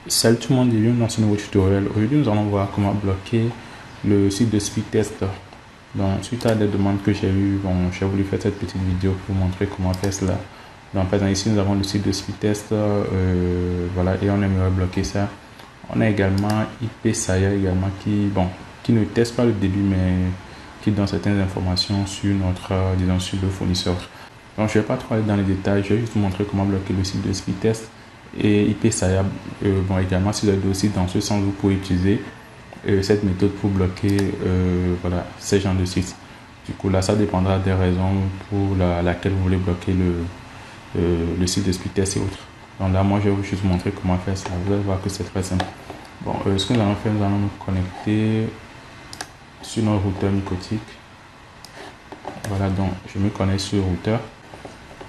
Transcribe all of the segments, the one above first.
Salut tout le monde et bienvenue dans ce nouveau tutoriel. Aujourd'hui nous allons voir comment bloquer le site de Speedtest. Donc suite à des demandes que j'ai eues, j'ai voulu faire cette petite vidéo pour vous montrer comment faire cela. Donc par exemple ici nous avons le site de Speedtest, voilà, et on aimerait bloquer ça. On a également IPSaya également qui ne teste pas le débit mais qui donne certaines informations sur notre, disons sur le fournisseur. Donc je ne vais pas trop aller dans les détails, je vais juste vous montrer comment bloquer le site de Speedtest. Et IPSaya, également, si vous avez aussi dans ce sens, vous pouvez utiliser cette méthode pour bloquer voilà, ces genres de sites. Du coup, là, ça dépendra des raisons pour laquelle vous voulez bloquer le site de Speedtest et autres. Donc là, moi, je vais juste vous montrer comment faire ça. Vous allez voir que c'est très simple. Bon, ce que nous allons faire, nous allons nous connecter sur notre routeur Mycotic. Voilà, donc je me connecte sur le routeur.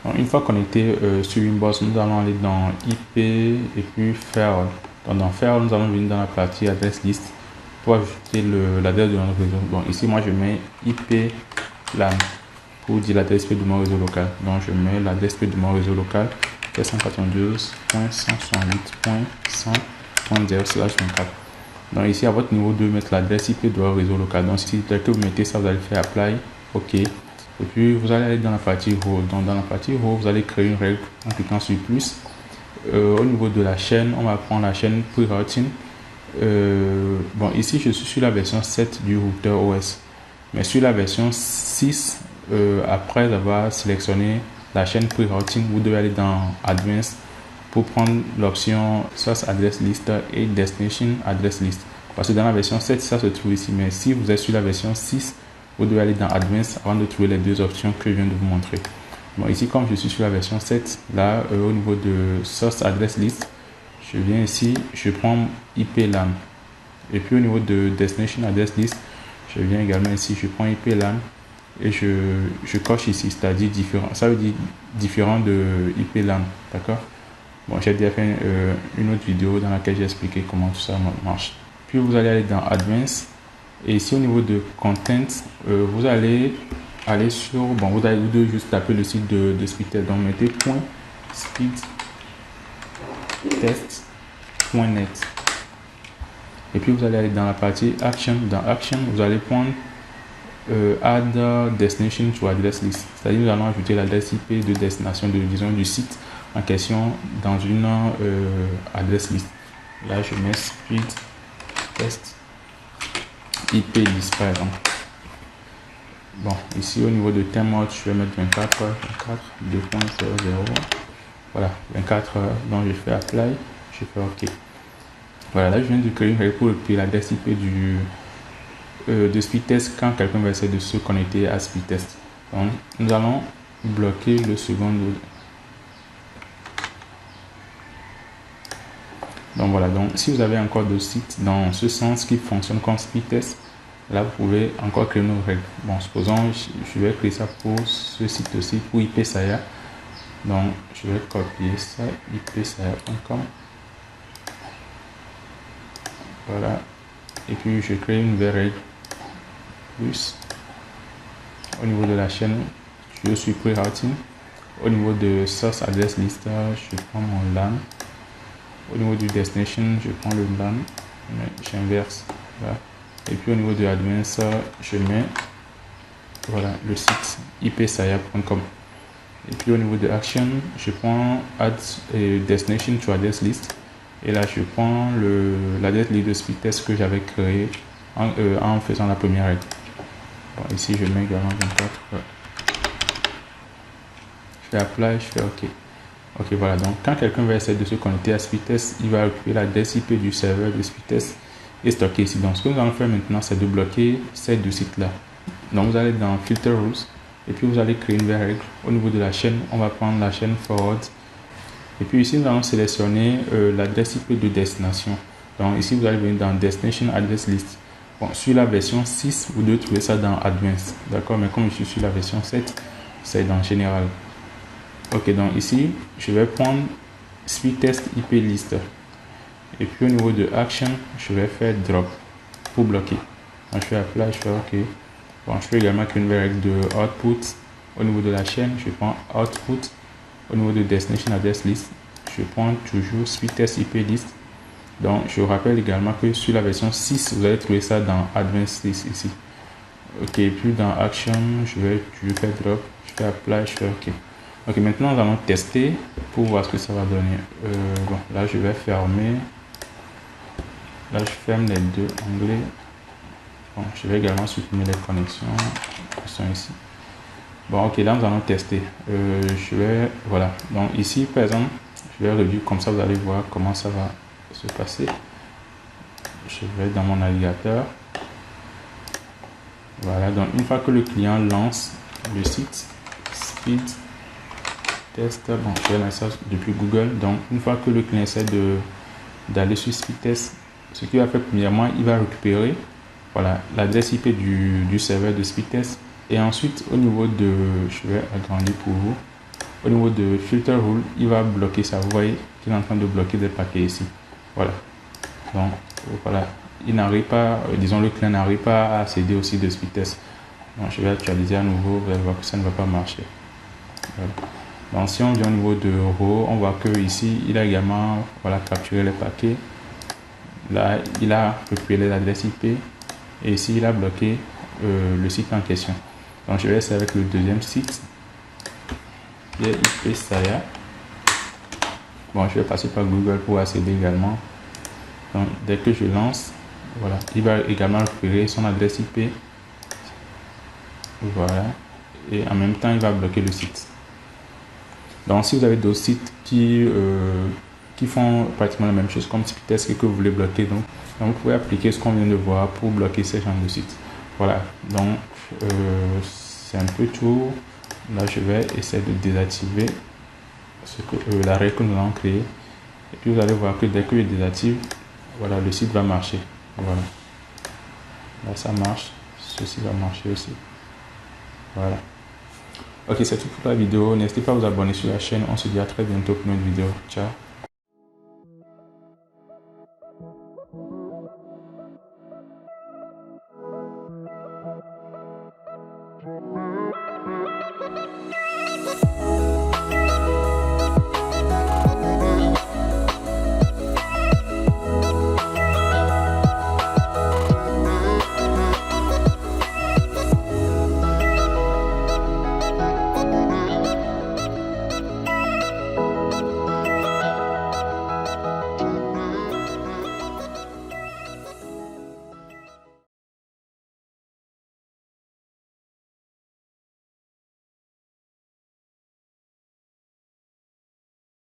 Donc, une fois connecté sur Winbox, nous allons aller dans IP et puis Firewall. Donc dans Firewall, nous allons venir dans la partie adresse liste pour ajouter l'adresse de notre réseau. Donc ici, moi je mets IP LAN pour dire l'adresse IP de mon réseau local. Donc je mets l'adresse IP de mon réseau local 192.168.100.0/24. Donc ici, à votre niveau de mettre l'adresse IP de votre réseau local. Donc si dès que vous mettez ça, vous allez faire Apply, OK. Et puis vous allez aller dans la partie Role. Donc dans la partie Role, vous allez créer une règle en cliquant sur plus. Au niveau de la chaîne, on va prendre la chaîne pre-routing. Bon, ici je suis sur la version 7 du routeur OS. Mais sur la version 6, après avoir sélectionné la chaîne pre-routing, vous devez aller dans Advanced pour prendre l'option Source Address List et Destination Address List. Parce que dans la version 7, ça se trouve ici. Mais si vous êtes sur la version 6, vous devez aller dans Advanced avant de trouver les deux options que je viens de vous montrer. Bon, ici, comme je suis sur la version 7, là, au niveau de Source Address List, je viens ici, je prends IP LAN. Et puis au niveau de Destination Address List, je viens également ici, je prends IP LAN et je coche ici, c'est-à-dire différent. Ça veut dire différent de IP LAN, d'accord? Bon, j'ai déjà fait une autre vidéo dans laquelle j'ai expliqué comment tout ça marche. Puis vous allez aller dans Advanced. Et ici au niveau de Content, vous allez aller sur, vous devez juste taper le site de Speedtest. Donc mettez .speedtest.net. Et puis vous allez aller dans la partie Action. Dans Action, vous allez prendre Add Destination to Address List. C'est-à-dire nous allons ajouter l'adresse IP de destination disons, du site en question dans une adresse list. Là je mets Speedtest IP list par exemple. Bon, ici au niveau de thème mode, je vais mettre 24 2.00. Voilà, 24 heures. Donc je fais Apply, je fais OK. Voilà, là je viens de créer une règle pour l'adresse IP de Speedtest quand quelqu'un va essayer de se connecter à Speedtest. Donc nous allons bloquer le second. Donc voilà, donc si vous avez encore d'autres sites dans ce sens qui fonctionnent comme Speedtest, là vous pouvez encore créer une règle. Bon, supposons je vais créer ça pour ce site aussi, pour IPSaya. Donc je vais copier ça, ipsaya.com. Voilà, et puis je crée une nouvelle règle plus. Au niveau de la chaîne, je suis pre-routing. Au niveau de source address list, je prends mon LAN. Au niveau du destination, je prends le LAN, mais j'inverse. Voilà. Et puis au niveau de advanced, je mets voilà, le site ipsaya.com. Et puis au niveau de action, je prends add destination to address list. Et là, je prends l'adresse list de Speedtest que j'avais créé en faisant la première règle. Bon, ici, je mets également 24. Je fais Apply, je fais OK. OK, voilà. Donc, quand quelqu'un va essayer de se connecter à Speedtest, il va récupérer l'adresse IP du serveur de Speedtest et stocker ici. Donc, ce que nous allons faire maintenant, c'est de bloquer ces deux sites-là. Donc, vous allez dans Filter Rules et puis vous allez créer une nouvelle règle. Au niveau de la chaîne, on va prendre la chaîne Forward. Et puis ici, nous allons sélectionner l'adresse IP de destination. Donc, ici, vous allez venir dans Destination Address List. Bon, sur la version 6, vous devez trouver ça dans Advanced. D'accord, mais comme je suis sur la version 7, c'est dans Général. Ok, donc ici, je vais prendre Speedtest IP List. Et puis au niveau de Action, je vais faire Drop pour bloquer. Donc, je fais Apply, je fais OK. Bon, je peux également créer une règle de Output. Au niveau de la chaîne, je prends Output. Au niveau de Destination Address List, je prends toujours Speedtest IP List. Donc je vous rappelle également que sur la version 6, vous allez trouver ça dans Advanced List ici. Ok, puis dans Action, je fais Drop, je fais Apply, je fais OK. Ok, maintenant nous allons tester pour voir ce que ça va donner. Bon, là je vais fermer. Là je ferme les deux onglets. Bon, je vais également supprimer les connexions qui sont ici. Bon, ok, là nous allons tester. Voilà. Donc ici, par exemple, je vais review comme ça, vous allez voir comment ça va se passer. Je vais dans mon navigateur. Voilà, donc une fois que le client lance le site, speed test, bon, je vais lancer ça depuis Google. Donc une fois que le client essaie d'aller sur speed test, ce qu'il va faire premièrement, il va récupérer voilà l'adresse IP du serveur de speed test. Et ensuite, au niveau de, je vais agrandir pour vous, au niveau de filter rule, il va bloquer ça. Vous voyez qu'il est en train de bloquer des paquets ici. Voilà. Donc, voilà. Il n'arrive pas, disons, le client n'arrive pas à accéder aussi de speed test. Donc, je vais actualiser à nouveau. Vous allez voir que ça ne va pas marcher. Voilà. Donc, si on vient au niveau de RAW, on voit que ici, il a également voilà, capturé les paquets. Là, il a récupéré l'adresse IP. Et ici, il a bloqué le site en question. Donc je vais essayer avec le deuxième site qui est IP Saya. Bon, je vais passer par Google pour accéder également. Donc dès que je lance, voilà, il va également récupérer son adresse IP. Voilà. Et en même temps, il va bloquer le site. Donc si vous avez d'autres sites qui font pratiquement la même chose comme Speedtest et que vous voulez bloquer, donc vous pouvez appliquer ce qu'on vient de voir pour bloquer ces genres de sites. Voilà, donc c'est un peu tout. Là, je vais essayer de désactiver la règle que nous avons créée. Et puis, vous allez voir que dès que je désactive, voilà, le site va marcher. Voilà. Là, ça marche. Ceci va marcher aussi. Voilà. Ok, c'est tout pour la vidéo. N'hésitez pas à vous abonner sur la chaîne. On se dit à très bientôt pour une autre vidéo. Ciao.